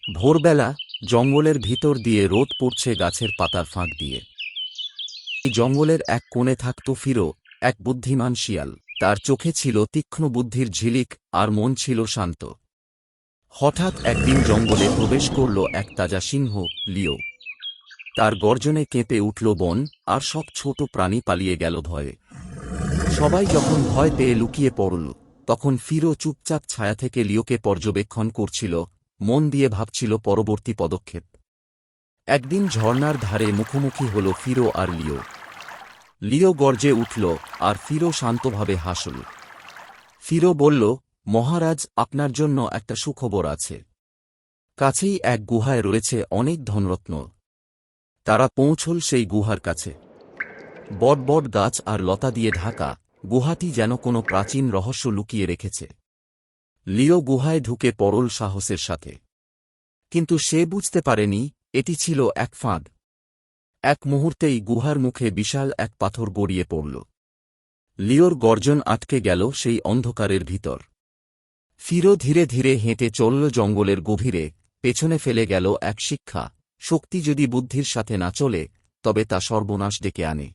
ভোরবেলা জঙ্গলের ভিতর দিয়ে রোদ পড়ছে গাছের পাতার ফাঁক দিয়ে। এই জঙ্গলের এক কোণে থাকত ফিরো, এক বুদ্ধিমান শিয়াল। তার চোখে ছিল তীক্ষ্ণ বুদ্ধির ঝিলিক আর মন ছিল শান্ত। হঠাৎ একদিন জঙ্গলে প্রবেশ করল এক তাজা সিংহ, লিও। তার গর্জনে কেঁপে উঠল বন, আর সব ছোট প্রাণী পালিয়ে গেল ভয়ে। সবাই যখন ভয় পেয়ে লুকিয়ে পড়ল, তখন ফিরো চুপচাপ ছায়া থেকে লিওকে পর্যবেক্ষণ করছিল, মন দিয়ে ভাবছিল পরবর্তী পদক্ষেপ। একদিন ঝর্ণার ধারে মুখোমুখি হল ফিরো আর লিও। লিও গর্জে উঠল, আর ফিরো শান্তভাবে হাসল। ফিরো বলল, মহারাজ, আপনার জন্য একটা সুখবর আছে। কাছেই এক গুহায় রয়েছে অনেক ধনরত্ন। তারা পৌঁছল সেই গুহার কাছে। বট বট গাছ আর লতা দিয়ে ঢাকা, গুহাটি যেন কোনো প্রাচীন রহস্য লুকিয়ে রেখেছে। লিও গুহায় ঢুকে পড়ল সাহসের সাথে। কিন্তু সে বুঝতে পারেনি এটি ছিল এক ফাঁদ। এক মুহূর্তেই গুহার মুখে বিশাল এক পাথর গড়িয়ে পড়ল। লিওর গর্জন আটকে গেল সেই অন্ধকারের ভিতর। ফিরো ধীরে ধীরে হেঁটে চলল জঙ্গলের গভীরে, পেছনে ফেলে গেল এক শিক্ষা: শক্তি যদি বুদ্ধির সাথে না চলে, তবে তা সর্বনাশ ডেকে আনে।